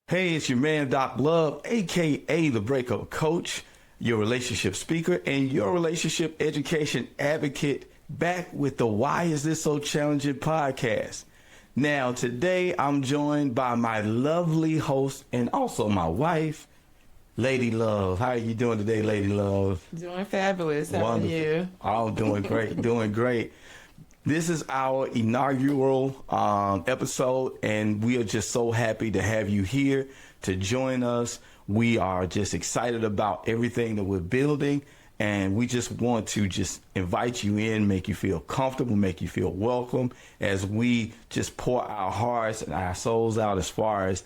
Hey, it's your man, Doc Love, aka the Breakup Coach, your relationship speaker, and your relationship education advocate, back with the Why Is This So Challenging podcast. Now, today I'm joined by my lovely host and also my wife, Lady Love. How are you doing today, Lady Love? Doing fabulous. How are you? I'm doing great, doing great. This is our inaugural episode, and we are just so happy to have you here to join us. We are just excited about everything that we're building, and we just want to just invite you in, make you feel comfortable, make you feel welcome as we just pour our hearts and our souls out as far as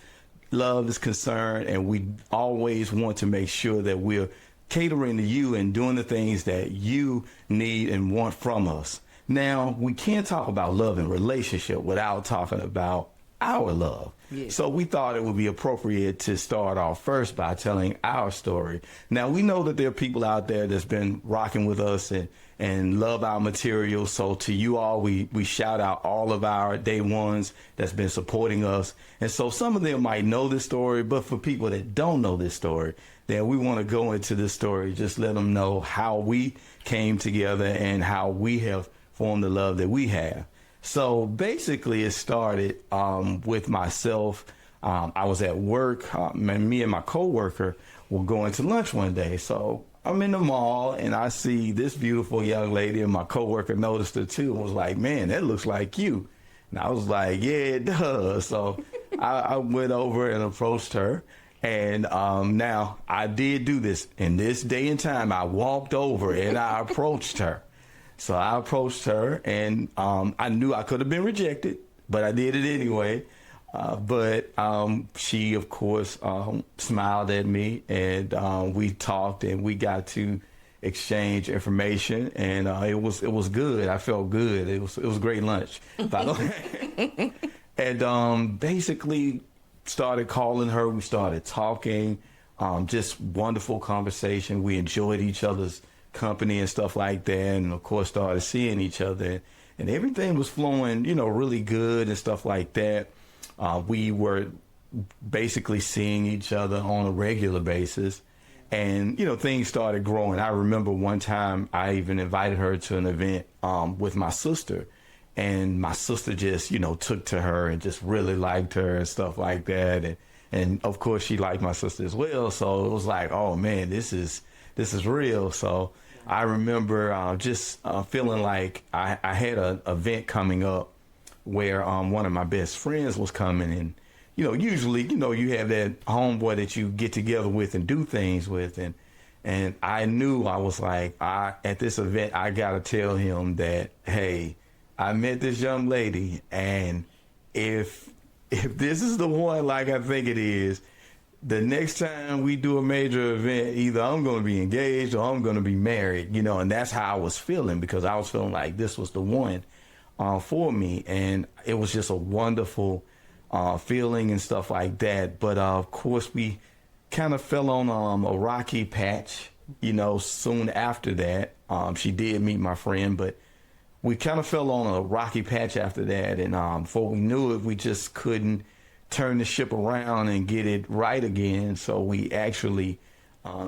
love is concerned. And we always want to make sure that we're catering to you and doing the things that you need and want from us. Now, we can't talk about love and relationship without talking about our love. Yeah. So we thought it would be appropriate to start off first by telling our story. Now, we know that there are people out there that's been rocking with us and love our material. So to you all, we shout out all of our day ones that's been supporting us. And so some of them might know this story, but for people that don't know this story, then we want to go into this story, just let them know how we came together and how we have formed the love that we have. So basically it started with myself. I was at work, me and my coworker were going to lunch one day. So I'm in the mall and I see this beautiful young lady, and my coworker noticed her too and was like, "Man, that looks like you." And I was like, "Yeah, it does." So I went over and approached her. And now I did do this in this day and time. I walked over and I approached her. So I approached her, and I knew I could have been rejected, but I did it anyway. But she, of course, smiled at me, and we talked, and we got to exchange information, and it was good. I felt good. It was great lunch, by the way. And basically started calling her. We started talking. Just wonderful conversation. We enjoyed each other's company and stuff like that, and of course started seeing each other, and everything was flowing, really good and stuff like that. We were basically seeing each other on a regular basis, and things started growing. I remember one time I even invited her to an event with my sister, and my sister just took to her and just really liked her and stuff like that, and of course she liked my sister as well. So it was like, oh man, this is real. So I remember just feeling like I had an event coming up where one of my best friends was coming, and usually you have that homeboy that you get together with and do things with, and I knew, I was like, at this event I gotta tell him that, hey, I met this young lady, and if this is the one like I think it is, the next time we do a major event, either I'm going to be engaged or I'm going to be married, and that's how I was feeling, because I was feeling like this was the one for me. And it was just a wonderful feeling and stuff like that. But of course, we kind of fell on a rocky patch, soon after that. She did meet my friend, but we kind of fell on a rocky patch after that. And before we knew it, we just couldn't turn the ship around and get it right again. So we actually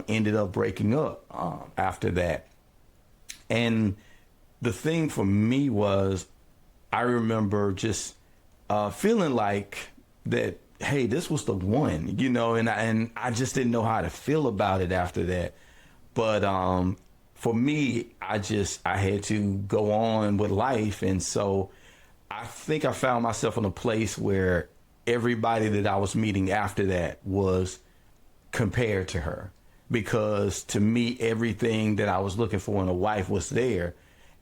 ended up breaking up after that. And the thing for me was, I remember just feeling like that, hey, this was the one, and I just didn't know how to feel about it after that. But for me, I had to go on with life. And so I think I found myself in a place where everybody that I was meeting after that was compared to her, because to me, everything that I was looking for in a wife was there.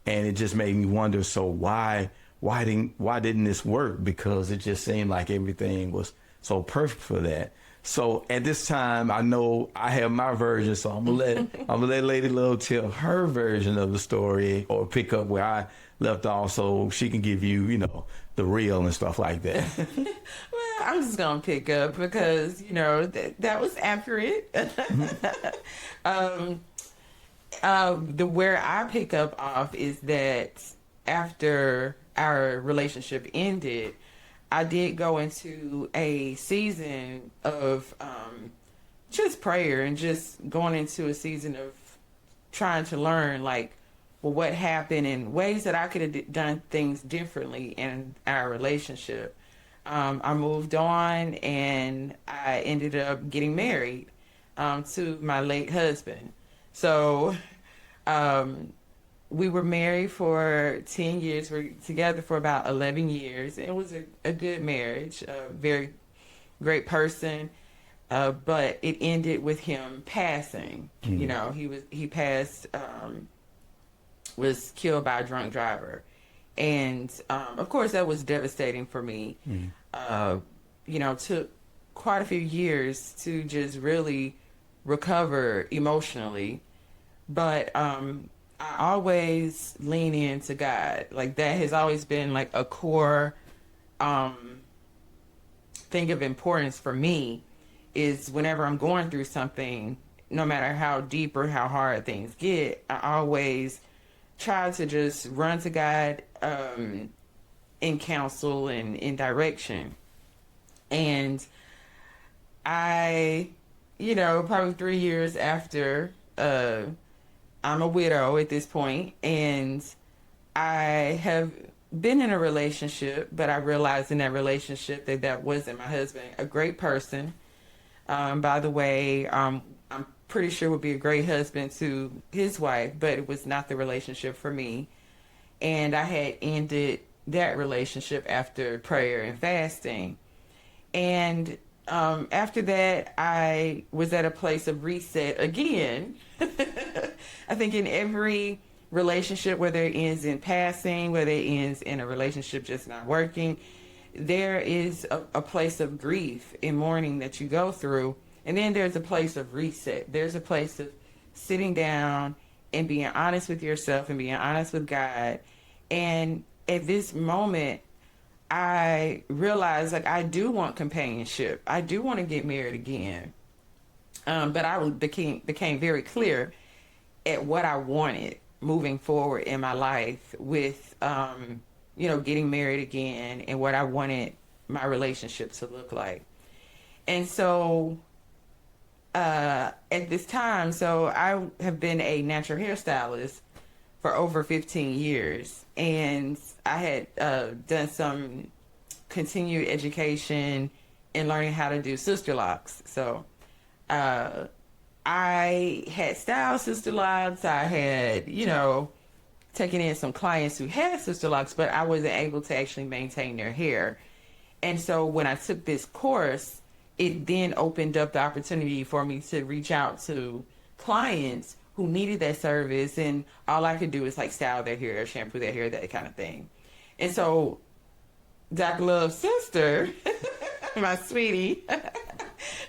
And it just made me wonder, so why didn't this work? Because it just seemed like everything was so perfect for that. So at this time, I know I have my version, so I'm gonna let Lady Love tell her version of the story, or pick up where I left off so she can give you, the real and stuff like that. Well, I'm just gonna pick up because that was accurate. The where I pick up off is that after our relationship ended, I did go into a season of just prayer and just going into a season of trying to learn, like, well, what happened and ways that I could have done things differently in our relationship. I moved on and I ended up getting married to my late husband. So we were married for 10 years. We're together for about 11 years. It was a good marriage, a very great person. But it ended with him passing. He passed, was killed by a drunk driver. And, of course, that was devastating for me. Took quite a few years to just really recover emotionally. But I always lean into God. Like, that has always been, like, a core thing of importance for me, is whenever I'm going through something, no matter how deep or how hard things get, I always try to just run to God in counsel and in direction. And I, probably 3 years after, I'm a widow at this point, and I have been in a relationship, but I realized in that relationship that wasn't my husband. A great person, by the way, I'm pretty sure would be a great husband to his wife, but it was not the relationship for me. And I had ended that relationship after prayer and fasting. And after that, I was at a place of reset again. I think in every relationship, whether it ends in passing, whether it ends in a relationship just not working, there is a place of grief and mourning that you go through. And then there's a place of reset. There's a place of sitting down and being honest with yourself and being honest with God. And at this moment, I realized, like, I do want companionship. I do want to get married again. But I became very clear at what I wanted moving forward in my life with, getting married again and what I wanted my relationship to look like. And so at this time, so I have been a natural hairstylist for over 15 years. And I had done some continued education in learning how to do sister locks. So I had styled sister locks. I had, taken in some clients who had sister locks, but I wasn't able to actually maintain their hair. And so when I took this course, it then opened up the opportunity for me to reach out to clients who needed that service, and all I could do is like style their hair, shampoo their hair, that kind of thing. And so Dr. Love's sister, my sweetie,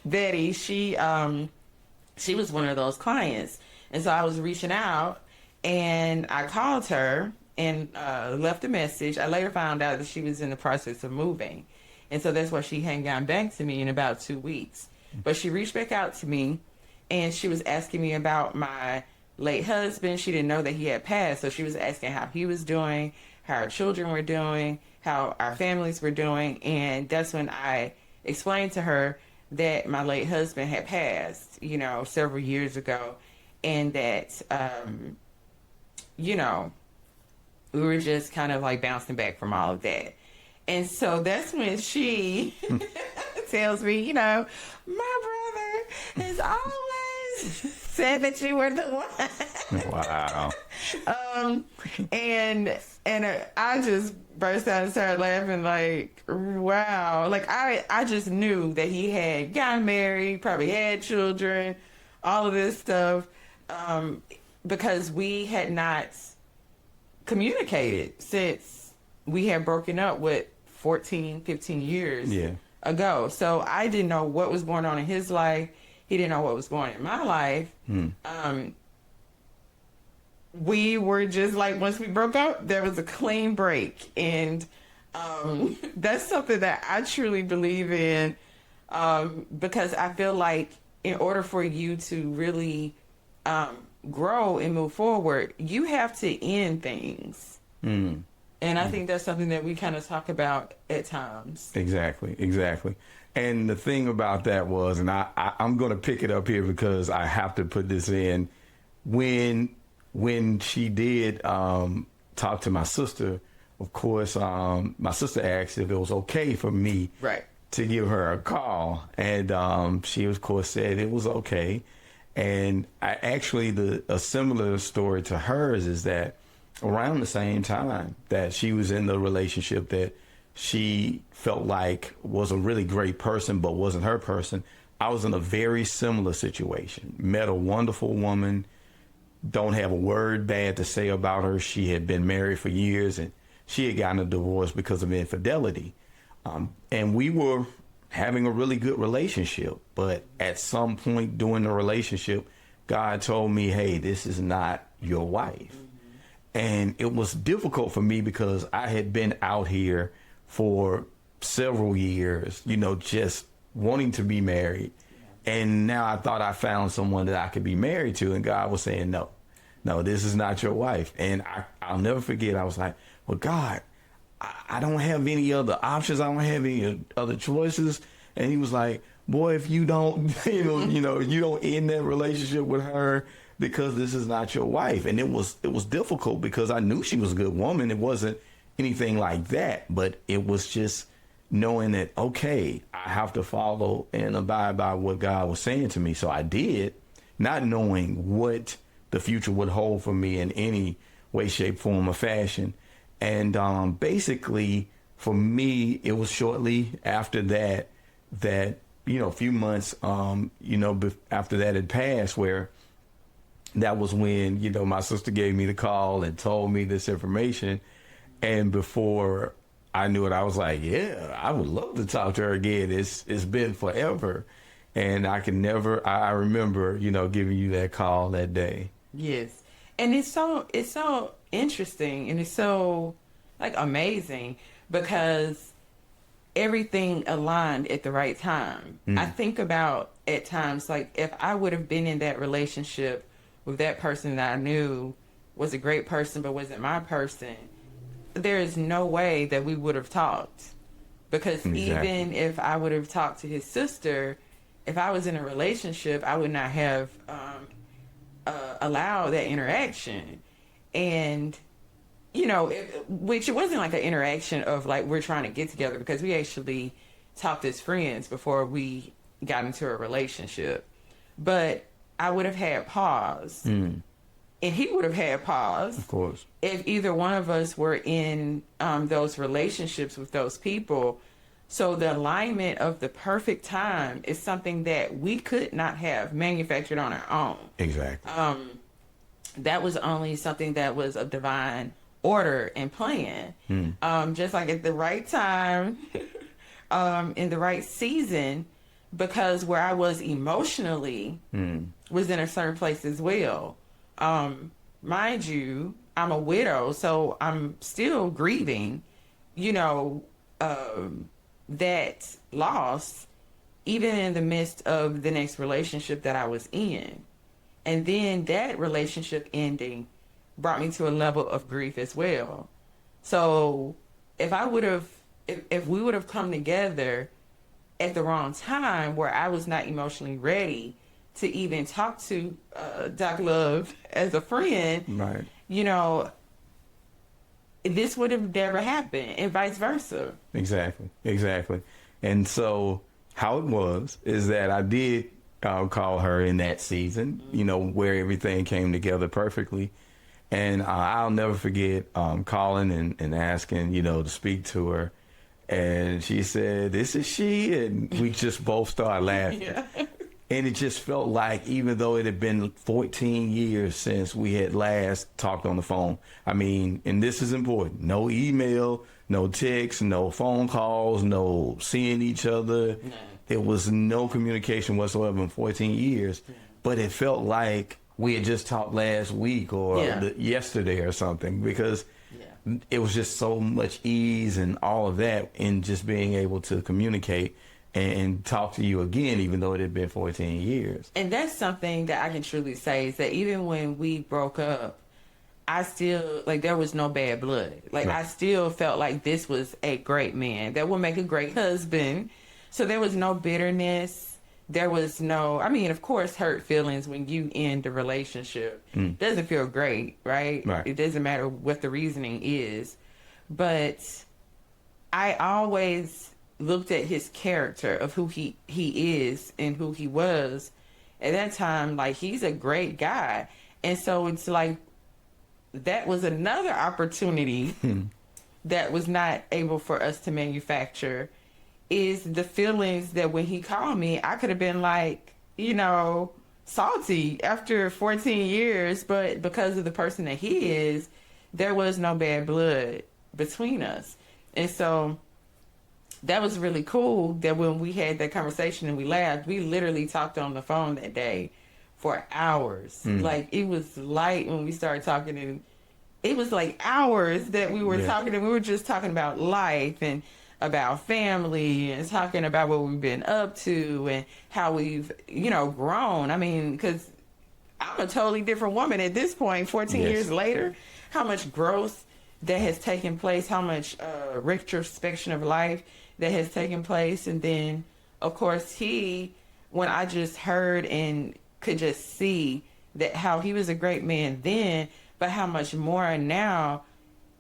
Betty, she was one of those clients. And so I was reaching out, and I called her and left a message. I later found out that she was in the process of moving. And so that's why she hadn't gotten back to me in about 2 weeks. But she reached back out to me, and she was asking me about my late husband. She didn't know that he had passed, so she was asking how he was doing, how our children were doing, how our families were doing. And that's when I explained to her that my late husband had passed, several years ago, and that, we were just kind of like bouncing back from all of that. And so that's when she tells me, my brother has always said that you were the one. Wow. And I just burst out and started laughing, like, wow. Like, I just knew that he had gotten married, probably had children, all of this stuff, because we had not communicated since we had broken up with 14, 15 years ago. So I didn't know what was going on in his life. He didn't know what was going on in my life. we were just like, once we broke up, there was a clean break. And that's something that I truly believe in, because I feel like in order for you to really grow and move forward, you have to end things. And I think that's something that we kind of talk about at times. Exactly. And the thing about that was, and I'm going to pick it up here because I have to put this in, when she did talk to my sister, of course, my sister asked if it was okay for me to give her a call. And she, of course, said it was okay. And I actually, a similar story to hers is that around the same time that she was in the relationship that she felt like was a really great person but wasn't her person, I was in a very similar situation. Met a wonderful woman, don't have a word bad to say about her. She had been married for years and she had gotten a divorce because of infidelity. And we were having a really good relationship, but at some point during the relationship, God told me, hey, this is not your wife. And it was difficult for me because I had been out here for several years, just wanting to be married. And now I thought I found someone that I could be married to. And God was saying, no, this is not your wife. And I'll never forget. I was like, well, God, I don't have any other options. I don't have any other choices. And he was like, boy, if you don't, you don't end that relationship with her, because this is not your wife. And it was difficult because I knew she was a good woman. It wasn't anything like that, but it was just knowing that, okay, I have to follow and abide by what God was saying to me. So I did, not knowing what the future would hold for me in any way, shape, form, or fashion. And basically, for me, it was shortly after that, a few months, after that had passed, where that was when, my sister gave me the call and told me this information. And before I knew it, I was like, yeah, I would love to talk to her again. It's been forever. And I remember, giving you that call that day. Yes. And it's so interesting and it's so amazing because everything aligned at the right time. I think about at times, if I would have been in that relationship with that person that I knew was a great person but wasn't my person, there is no way that we would have talked. Because even if I would have talked to his sister, if I was in a relationship, I would not have allowed that interaction. And, which it wasn't like an interaction of we're trying to get together, because we actually talked as friends before we got into a relationship. But I would have had pause. And he would have had pause. Of course. If either one of us were in those relationships with those people. So the alignment of the perfect time is something that we could not have manufactured on our own. Exactly. That was only something that was of divine order and plan. Just at the right time, in the right season, because where I was emotionally was in a certain place as well. Mind you, I'm a widow, so I'm still grieving, that loss, even in the midst of the next relationship that I was in. And then that relationship ending brought me to a level of grief as well. So if we would have come together at the wrong time, where I was not emotionally ready to even talk to Doc Love as a friend, right? This would have never happened, and vice versa. Exactly. And so how it was is that I did call her in that season, where everything came together perfectly. And I'll never forget calling and asking, to speak to her. And she said, this is she. And we just both started laughing. Yeah. And it just felt like, even though it had been 14 years since we had last talked on the phone, and this is important, no email, no text, no phone calls, no seeing each other. No. There was no communication whatsoever in 14 years. Yeah. But it felt like we had just talked last week or Yeah. yesterday or something, because Yeah. it was just so much ease and all of that in just being able to communicate and talk to you again, even though it had been 14 years. And that's something that I can truly say is that even when we broke up, I still, like, there was no bad blood. Like, Right. I still felt like this was a great man that would make a great husband. So there was no bitterness. There was no, I mean, of course, hurt feelings when you end a relationship. Doesn't feel great, right? Right. It doesn't matter what the reasoning is. But I always looked at his character of who he is and who he was at that time. Like, he's a great guy. And so it's like, that was another opportunity that was not able for us to manufacture, is the feelings that when he called me, I could have been like, you know, salty after 14 years, but because of the person that he is, there was no bad blood between us. And so that was really cool that when we had that conversation and we laughed, we literally talked on the phone that day for hours. Like, it was light when we started talking, and it was like hours that we were talking, and we were just talking about life and about family and talking about what we've been up to and how we've, you know, grown. I mean, because I'm a totally different woman at this point, 14 Yes. years later. How much growth that has taken place, how much retrospection of life that has taken place. And then, of course, when I just heard and could just see that how he was a great man then, but how much more now,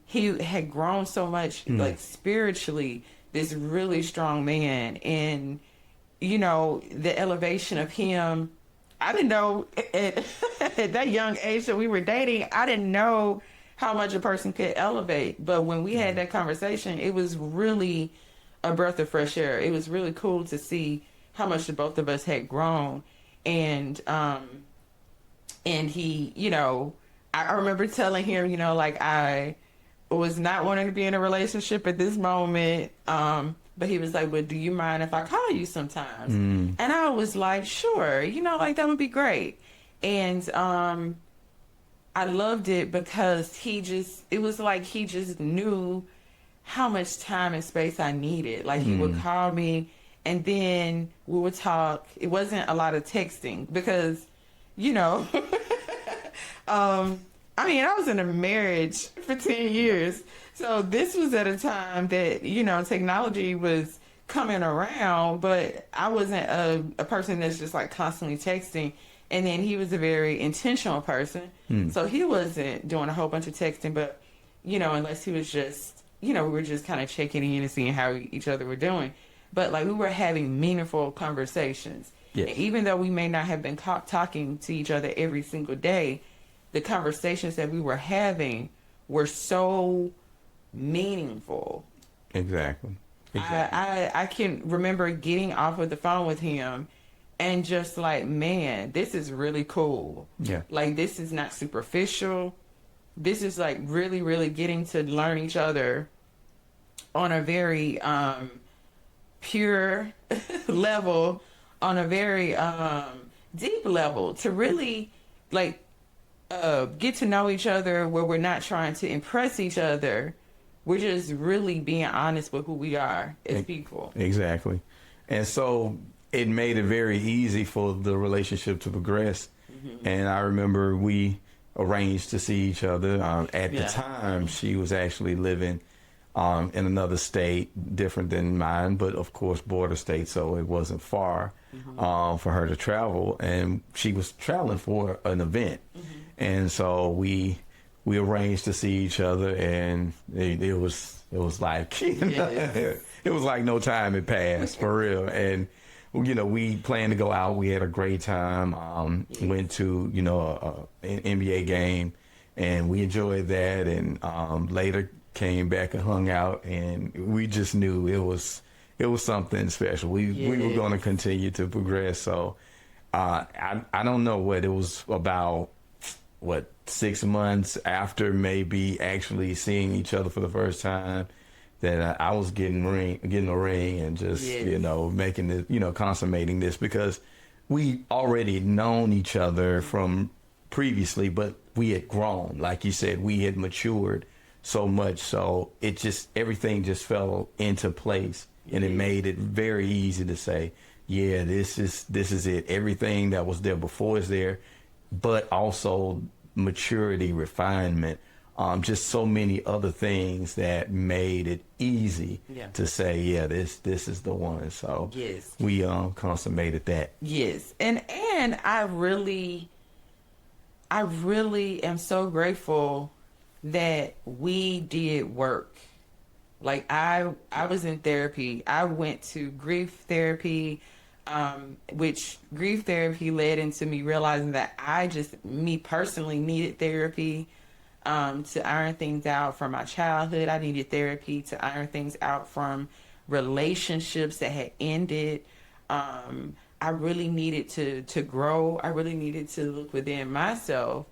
he had grown so much, like, spiritually, this really strong man. And, you know, the elevation of him, I didn't know at, at that young age that we were dating, I didn't know how much a person could elevate. But when we had that conversation, it was really a breath of fresh air. It was really cool to see how much the both of us had grown. And he, you know, I remember telling him, you know, like, I was not wanting to be in a relationship at this moment. But he was like, well, do you mind if I call you sometimes? And I was like, sure, you know, like, that would be great. And I loved it because it was like he just knew how much time and space I needed. Like, he would call me and then we would talk. It wasn't a lot of texting because, you know, I mean, I was in a marriage for 10 years. So this was at a time that, you know, technology was coming around, but I wasn't a person that's just like constantly texting. And then he was a very intentional person. So he wasn't doing a whole bunch of texting, but, you know, unless he was just, you know, we were just kind of checking in and seeing how each other were doing. But, like, we were having meaningful conversations. Yes. And even though we may not have been talking to each other every single day, the conversations that we were having were so meaningful. Exactly. I can remember getting off of the phone with him and just like, man, this is really cool. Yeah. Like, this is not superficial. This is like really, really getting to learn each other on a very pure level, on a very deep level, to really like get to know each other where we're not trying to impress each other. We're just really being honest with who we are as people. Exactly. And so it made it very easy for the relationship to progress. And I remember we arranged to see each other. At the time, she was actually living in another state, different than mine, but of course border state, so it wasn't far for her to travel. And she was traveling for an event. And so we arranged to see each other, and it was like it was like no time had passed, for real. And you know, we planned to go out. We had a great time. Went to, you know, an NBA game, and we enjoyed that. And later came back and hung out, and we just knew it was something special. We were going to continue to progress. So I don't know what it was about. 6 months after maybe actually seeing each other for the first time, that I was getting a ring and just, you know, making this, you know, consummating this, because we already known each other from previously, but we had grown. Like you said, we had matured so much. So it just, everything just fell into place, and it made it very easy to say, yeah, this is it. Everything that was there before is there, but also maturity, refinement, just so many other things that made it easy to say, yeah, this is the one. So yes, we consummated that. yes, and I really am so grateful that we did work. Like I was in therapy. I went to grief therapy, which grief therapy led into me realizing that me personally needed therapy to iron things out from my childhood. I needed therapy to iron things out from relationships that had ended. I really needed to grow. I really needed to look within myself.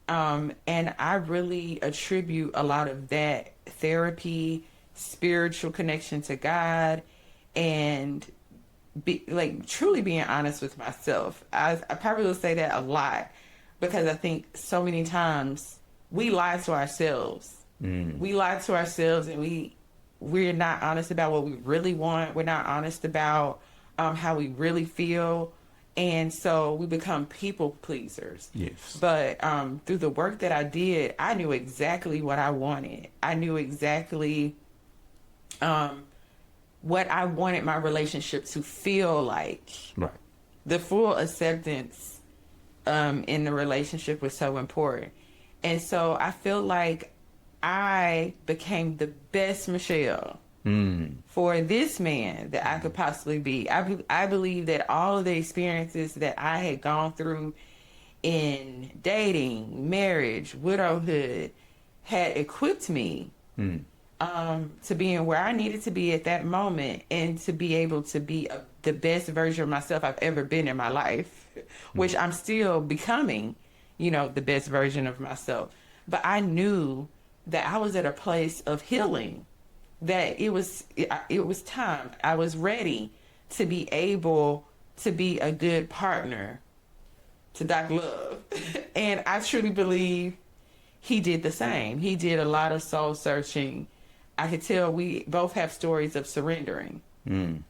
And I really attribute a lot of that therapy, spiritual connection to God, and truly being honest with myself. I probably will say that a lot because I think so many times we lie to ourselves. We lie to ourselves, and we're not honest about what we really want. We're not honest about how we really feel. And so we become people pleasers. Yes. But through the work that I did, I knew exactly what I wanted. I knew exactly what I wanted my relationship to feel like. Right. The full acceptance in the relationship was so important. And so I feel like I became the best Michelle for this man that I could possibly be. I believe that all of the experiences that I had gone through in dating, marriage, widowhood had equipped me to being where I needed to be at that moment, and to be able to be the best version of myself I've ever been in my life, which I'm still becoming, the best version of myself. But I knew that I was at a place of healing, that it was time. I was ready to be able to be a good partner to Doc Love. And I truly believe he did the same. He did a lot of soul searching. I could tell we both have stories of surrendering. And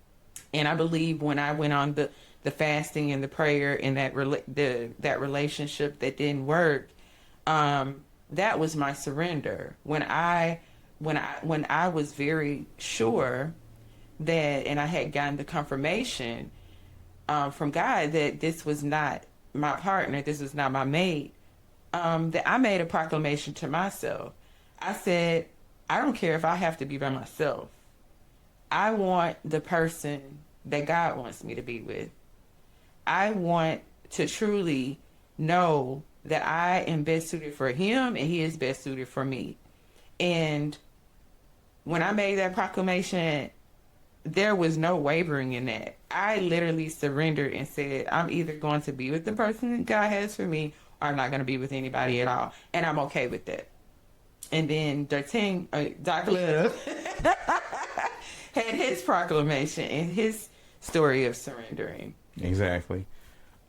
I believe when I went on the fasting and the prayer and that relationship that didn't work, that was my surrender. When I was very sure that, and I had gotten the confirmation from God that this was not my partner, this was not my mate, that I made a proclamation to myself. I said, I don't care if I have to be by myself. I want the person that God wants me to be with. I want to truly know that I am best suited for him and he is best suited for me. And when I made that proclamation, there was no wavering in that. I literally surrendered and said, I'm either going to be with the person that God has for me, or I'm not going to be with anybody at all. And I'm okay with that. And then Dr. Love had his proclamation and his story of surrendering. Exactly.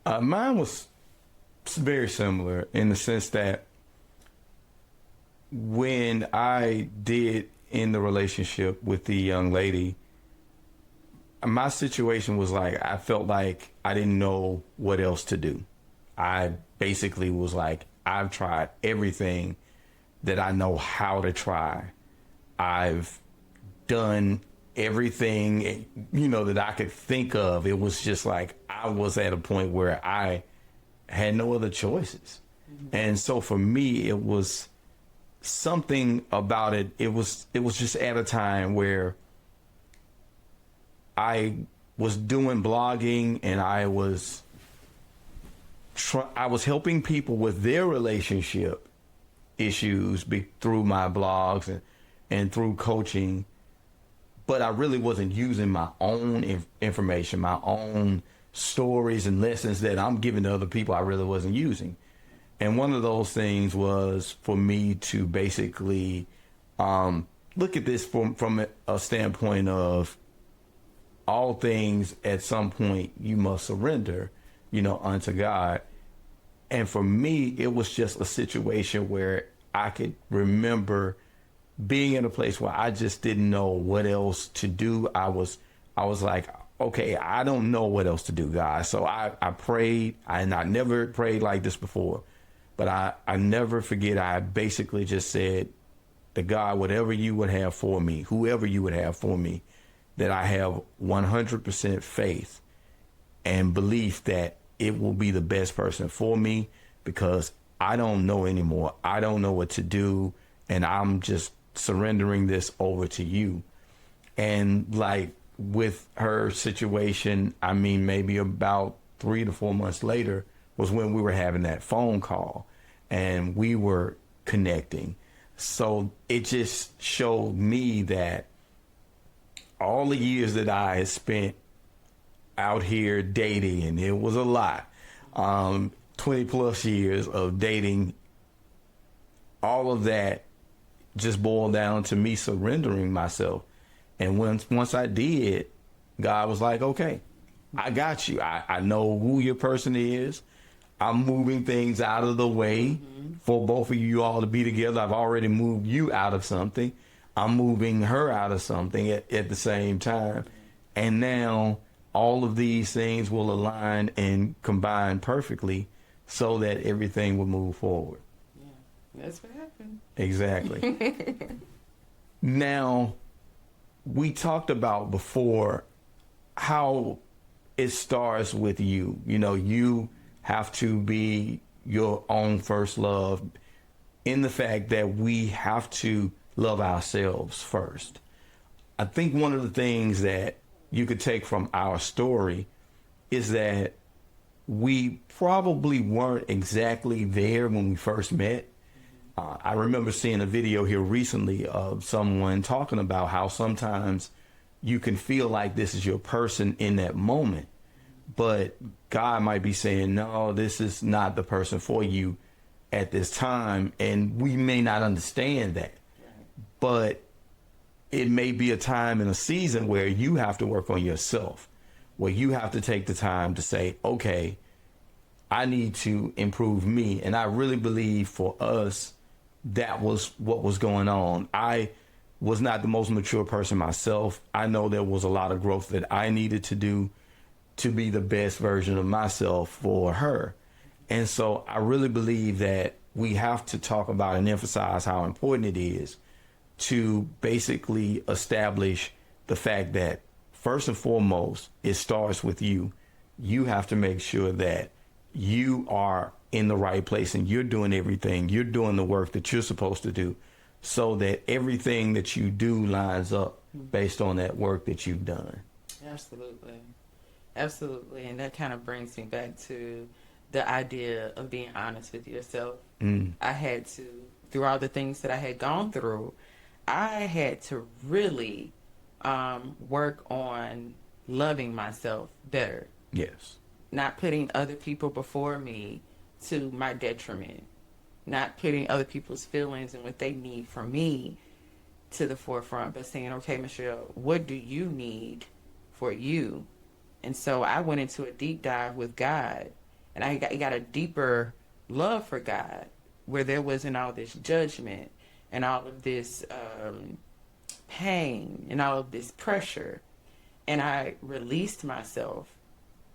Mine was very similar in the sense that when I did end the relationship with the young lady, my situation was like, I felt like I didn't know what else to do. I basically was like, I've tried everything that I know how to try. I've done everything, that I could think of. It was just like I was at a point where I had no other choices. And so for me, it was something about it. It was just at a time where I was doing blogging and I was helping people with their relationship issues through my blogs and through coaching, but I really wasn't using my own information, my own stories and lessons that I'm giving to other people. I really wasn't using. And one of those things was for me to basically look at this from a standpoint of all things at some point you must surrender, unto God. And for me, it was just a situation where I could remember being in a place where I just didn't know what else to do. I was like, okay, I don't know what else to do, guys. So I prayed, and I never prayed like this before, but I never forget. I basically just said to God, whatever you would have for me, whoever you would have for me, that I have 100% faith and belief that it will be the best person for me, because I don't know anymore. I don't know what to do, and I'm just surrendering this over to you. And like with her situation, I mean, maybe about 3 to 4 months later was when we were having that phone call and we were connecting. So it just showed me that all the years that I had spent out here dating, and it was a lot, 20 plus years of dating, all of that just boiled down to me surrendering myself. And once I did, God was like, okay, I got you. I know who your person is. I'm moving things out of the way for both of you all to be together. I've already moved you out of something. I'm moving her out of something at the same time. And now all of these things will align and combine perfectly so that everything will move forward. Yeah, that's what happened. Exactly. Now, we talked about before how it starts with you. You know, you have to be your own first love, in the fact that we have to love ourselves first. I think one of the things that you could take from our story is that we probably weren't exactly there when we first met. I remember seeing a video here recently of someone talking about how sometimes you can feel like this is your person in that moment, but God might be saying, no, this is not the person for you at this time. And we may not understand that, but it may be a time and a season where you have to work on yourself, where you have to take the time to say, okay, I need to improve me. And I really believe for us, that was what was going on. I was not the most mature person myself. I know there was a lot of growth that I needed to do to be the best version of myself for her. And so I really believe that we have to talk about and emphasize how important it is to basically establish the fact that first and foremost, it starts with you. You have to make sure that you are in the right place and you're doing everything. You're doing the work that you're supposed to do, so that everything that you do lines up based on that work that you've done. Absolutely. Absolutely. And that kind of brings me back to the idea of being honest with yourself. I had to, through all the things that I had gone through, I had to really work on loving myself better. Yes. Not putting other people before me to my detriment. Not putting other people's feelings and what they need from me to the forefront, but saying, okay, Michelle, what do you need for you? And so I went into a deep dive with God, and I got a deeper love for God, where there wasn't all this judgment and all of this pain and all of this pressure. And I released myself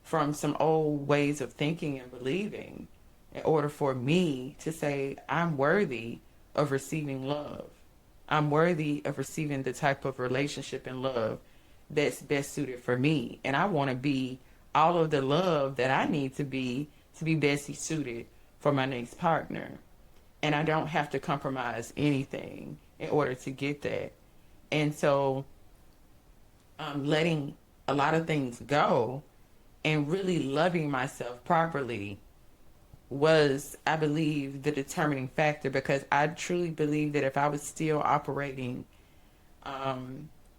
from some old ways of thinking and believing in order for me to say, I'm worthy of receiving love. I'm worthy of receiving the type of relationship and love that's best suited for me. And I want to be all of the love that I need to be best suited for my next partner. And I don't have to compromise anything in order to get that. And so letting a lot of things go and really loving myself properly was, I believe, the determining factor, because I truly believe that if I was still operating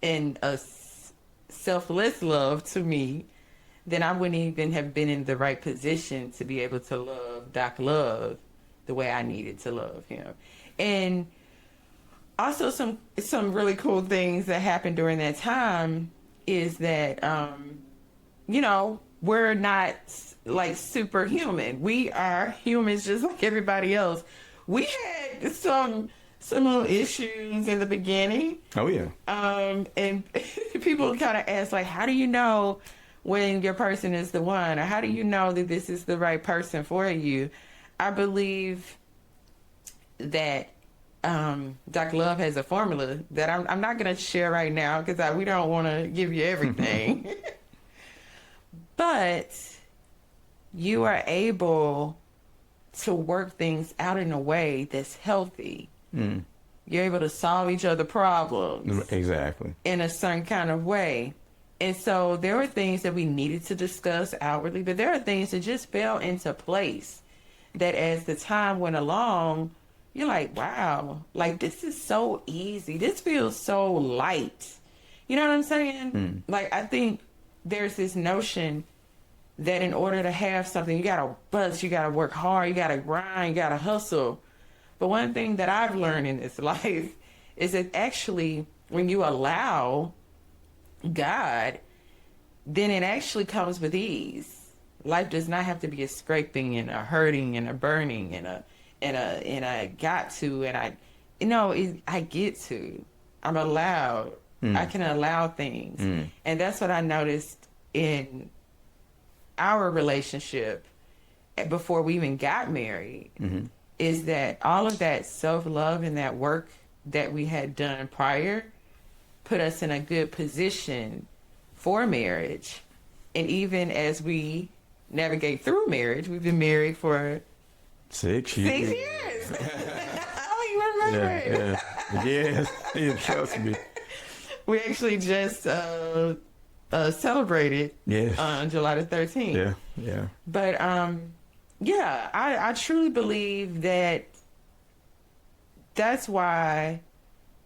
in a selfless love to me, then I wouldn't even have been in the right position to be able to love Doc Love the way I needed to love him. And also some really cool things that happened during that time is that, we're not like superhuman. We are humans just like everybody else. We had some little issues in the beginning. Oh yeah. And people kind of ask, like, how do you know when your person is the one, or how do you know that this is the right person for you? I believe that Dr. Love has a formula that I'm not going to share right now because we don't want to give you everything. But you are able to work things out in a way that's healthy. You're able to solve each other's problems. Exactly. In a certain kind of way. And so there were things that we needed to discuss outwardly, but there are things that just fell into place that as the time went along, you're like, wow, like this is so easy. This feels so light. You know what I'm saying? Like, I think there's this notion that in order to have something, you gotta bust, you gotta work hard, you gotta grind, you gotta hustle. But one thing that I've learned in this life is that actually when you allow God, then it actually comes with ease. Life does not have to be a scraping and a hurting and a burning and I got to, and I get to. I'm allowed. I can allow things. And that's what I noticed in our relationship before we even got married, is that all of that self-love and that work that we had done prior put us in a good position for marriage. And even as we navigate through marriage, we've been married for 6 years. 6 years. I don't even remember. Yes, trust me. We actually just celebrated on July the 13th. Yeah. But I truly believe that that's why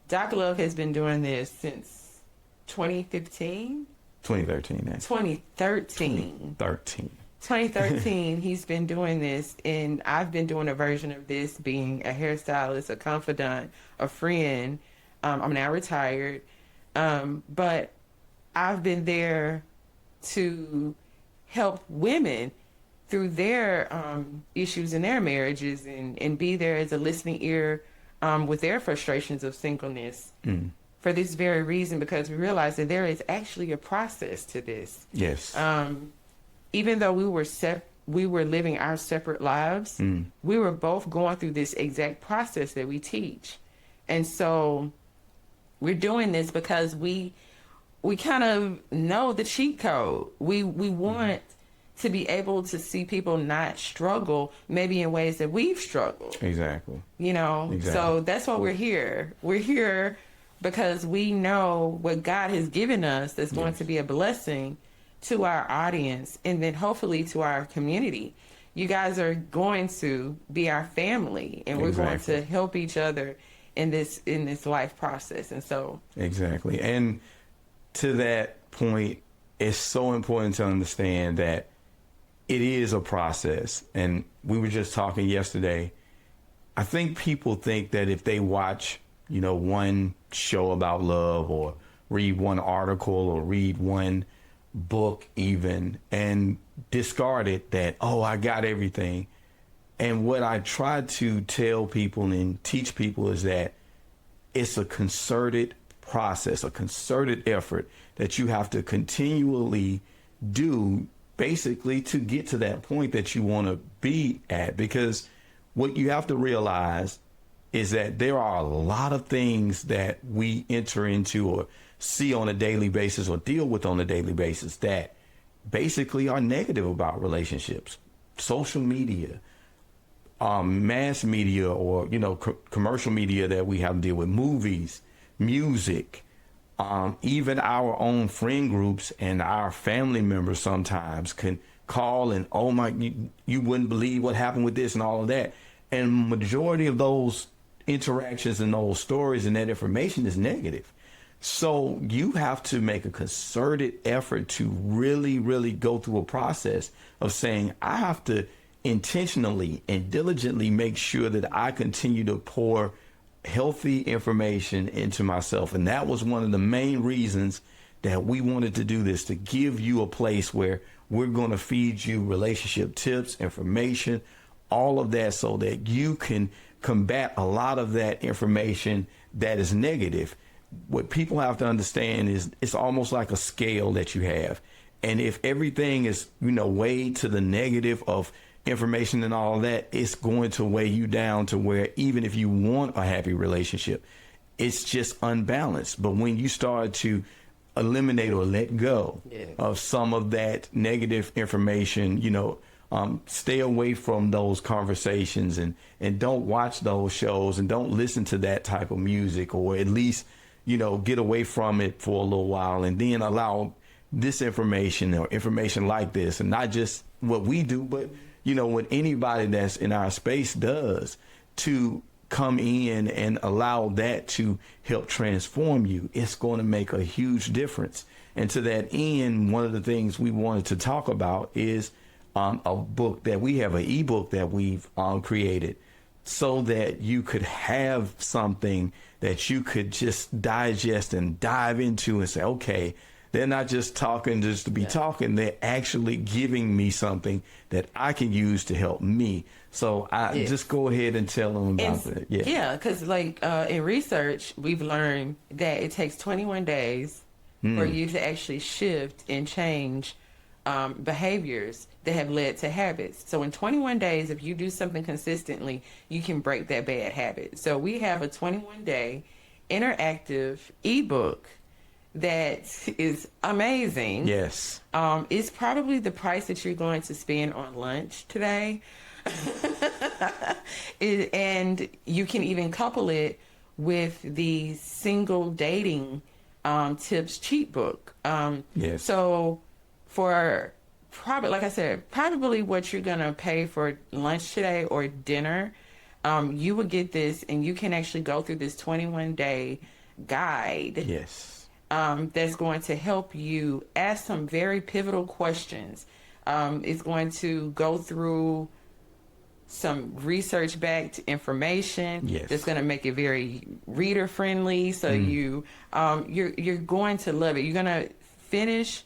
Dr. Love has been doing this since 2015? 2013. 2013. 2013. 2013, he's been doing this, and I've been doing a version of this, being a hairstylist, a confidant, a friend. I'm now retired, but I've been there to help women through their issues in their marriages and be there as a listening ear with their frustrations of singleness. For this very reason, because we realize that there is actually a process to this. Yes. Even though we were living our separate lives, we were both going through this exact process that we teach. And so we're doing this because we kind of know the cheat code. We want to be able to see people not struggle maybe in ways that we've struggled. Exactly. So that's why we're here. We're here because we know what God has given us that's going to be a blessing to our audience and then hopefully to our community. You guys are going to be our family, and we're going to help each other in this life process. And so exactly. And to that point, it's so important to understand that it is a process. And we were just talking yesterday. I think people think that if they watch, one show about love or read one article or read one book even and discard it, that, oh, I got everything. And what I try to tell people and teach people is that it's a concerted process, a concerted effort that you have to continually do, basically to get to that point that you want to be at. Because what you have to realize is that there are a lot of things that we enter into or see on a daily basis or deal with on a daily basis that basically are negative about relationships. Social media, mass media, or commercial media that we have to deal with, movies, music, even our own friend groups and our family members sometimes can call and, oh my, you wouldn't believe what happened with this and all of that. And majority of those interactions and those stories and that information is negative. So you have to make a concerted effort to really, really go through a process of saying, I have to intentionally and diligently make sure that I continue to pour healthy information into myself. And that was one of the main reasons that we wanted to do this to give you a place where we're going to feed you relationship tips, information, all of that, so that you can combat a lot of that information that is negative. What people have to understand is it's almost like a scale that you have. And if everything is, weighed to the negative of information and all of that, it's going to weigh you down to where even if you want a happy relationship, it's just unbalanced. But when you start to eliminate or let go of some of that negative information, stay away from those conversations and don't watch those shows and don't listen to that type of music, or at least, get away from it for a little while, and then allow this information or information like this, and not just what we do, but, what anybody that's in our space does, to come in and allow that to help transform you. It's going to make a huge difference. And to that end, one of the things we wanted to talk about is a book that we have, an ebook that we've created, so that you could have something that you could just digest and dive into and say, okay, they're not just talking just to be talking. They're actually giving me something that I can use to help me. So I just go ahead and tell them about that. Yeah, because in research, we've learned that it takes 21 days for you to actually shift and change behaviors that have led to habits. So in 21 days, if you do something consistently, you can break that bad habit. So we have a 21-day interactive ebook that is amazing. Yes. It's probably the price that you're going to spend on lunch today. And you can even couple it with the single dating tips cheat book. Yes. So for probably, like I said, probably what you're going to pay for lunch today or dinner, you will get this, and you can actually go through this 21-day guide. Yes. That's going to help you ask some very pivotal questions. It's going to go through some research-backed information that's going to make it very reader-friendly. So you're going to love it. You're going to finish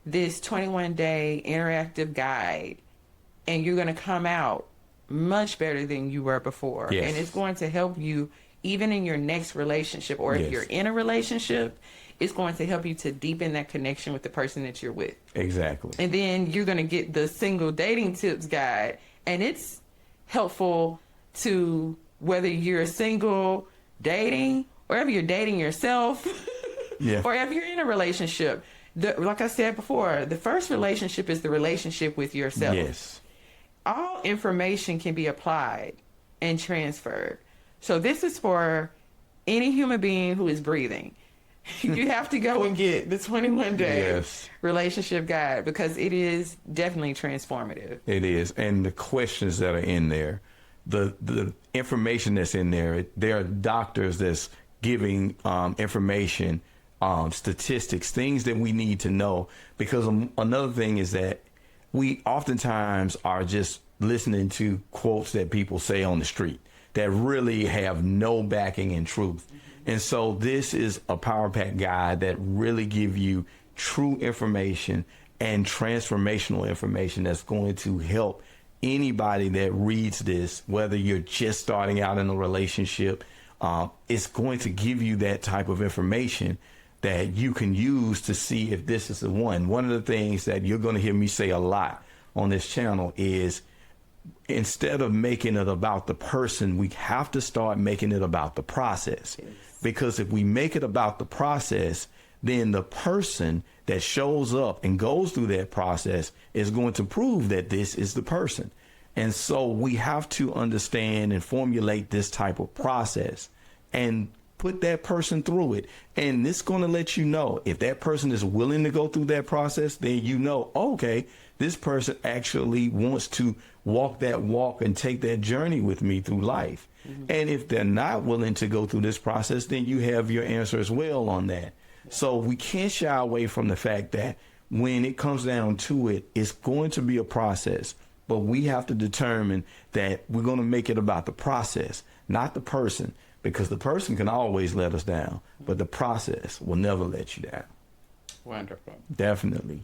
this 21-day interactive guide, and you're going to come out much better than you were before. Yes. And it's going to help you even in your next relationship, or if you're in a relationship, it's going to help you to deepen that connection with the person that you're with. Exactly. And then you're going to get the single dating tips guide, and it's helpful to whether you're single dating, or if you're dating yourself, or if you're in a relationship. Like I said before, the first relationship is the relationship with yourself. Yes. All information can be applied and transferred. So this is for any human being who is breathing. You have to go and get the 21-day relationship guide, because it is definitely transformative. It is. And the questions that are in there, the information that's in there, there are doctors that's giving information, statistics, things that we need to know. Because another thing is that we oftentimes are just listening to quotes that people say on the street that really have no backing in truth. And so this is a power pack guide that really give you true information and transformational information that's going to help anybody that reads this, whether you're just starting out in a relationship. It's going to give you that type of information that you can use to see if this is the one. One of the things that you're going to hear me say a lot on this channel is, instead of making it about the person, we have to start making it about the process. Because if we make it about the process, then the person that shows up and goes through that process is going to prove that this is the person. And so we have to understand and formulate this type of process and put that person through it. And it's going to let you know if that person is willing to go through that process, then you know, okay, this person actually wants to walk that walk and take that journey with me through life. And if they're not willing to go through this process, then you have your answer as well on that. So we can't shy away from the fact that when it comes down to it, it's going to be a process. But we have to determine that we're going to make it about the process, not the person, because the person can always let us down, but the process will never let you down. Wonderful. Definitely.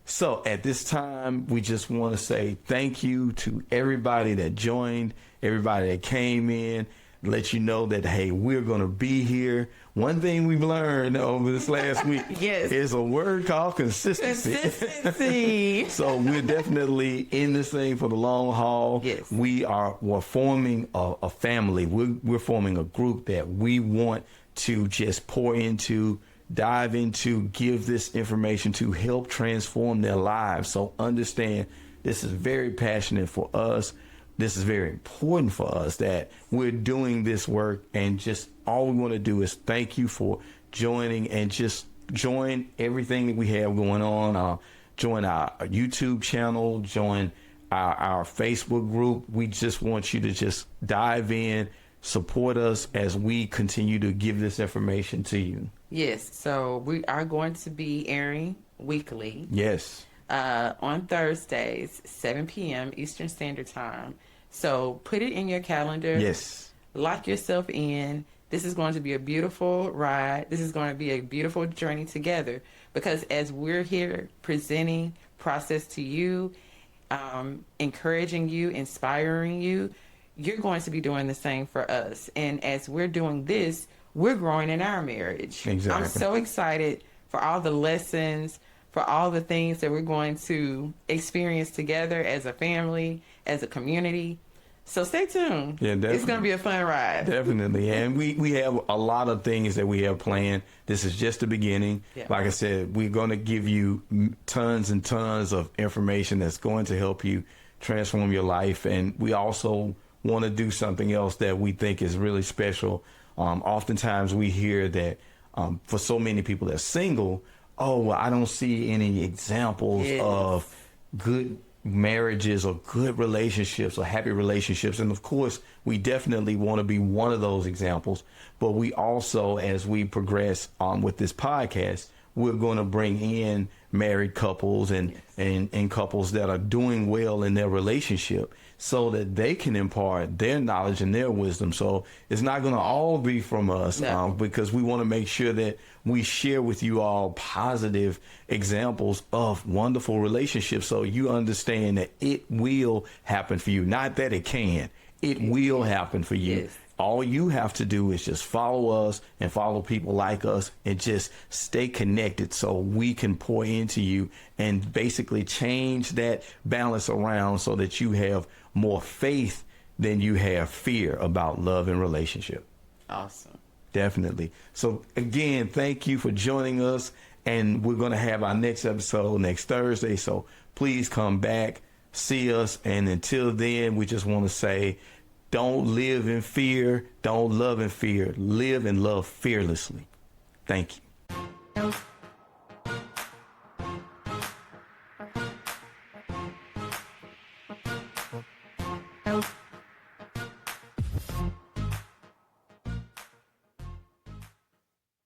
So at this time, we just want to say thank you to everybody that joined, everybody that came in, let you know that, hey, we're going to be here. One thing we've learned over this last week Yes. is a word called consistency. Consistency. So we're definitely in this thing for the long haul. Yes. We're forming a family. We're forming a group that we want to just pour into, dive into, give this information to help transform their lives. So understand, this is very passionate for us. This is very important for us that we're doing this work, and just all we want to do is thank you for joining, and just join everything that we have going on. Join our YouTube channel, join our Facebook group. We just want you to just dive in, support us as we continue to give this information to you. Yes. So we are going to be airing weekly. Yes. On Thursdays, 7 p.m. Eastern Standard Time. So put it in your calendar. Yes. Lock yourself in. This is going to be a beautiful ride. This is going to be a beautiful journey together, because as we're here presenting process to you, encouraging you, inspiring you, you're going to be doing the same for us. And as we're doing this, we're growing in our marriage. Exactly. I'm so excited for all the lessons, for all the things that we're going to experience together as a family, as a community. So stay tuned. Yeah, definitely. It's going to be a fun ride. Definitely. And we have a lot of things that we have planned. This is just the beginning. Yeah. Like I said, we're going to give you tons and tons of information that's going to help you transform your life. And we also want to do something else that we think is really special. Oftentimes we hear that for so many people that are single, oh, well, I don't see any examples Yes. of good marriages or good relationships or happy relationships. And of course, we definitely want to be one of those examples. But we also, as we progress with this podcast, we're going to bring in married couples and couples that are doing well in their relationship, so that they can impart their knowledge and their wisdom. So it's not going to all be from us. No. Because we want to make sure that we share with you all positive examples of wonderful relationships, so you understand that it will happen for you. Not that it can. It will happen for you. Yes. All you have to do is just follow us and follow people like us, and just stay connected so we can pour into you and basically change that balance around, so that you have more faith than you have fear about love and relationship. Awesome. Definitely. So again, thank you for joining us, and we're going to have our next episode next Thursday. So please come back, see us. And until then, we just want to say, don't live in fear. Don't love in fear. Live and love fearlessly. Thank you.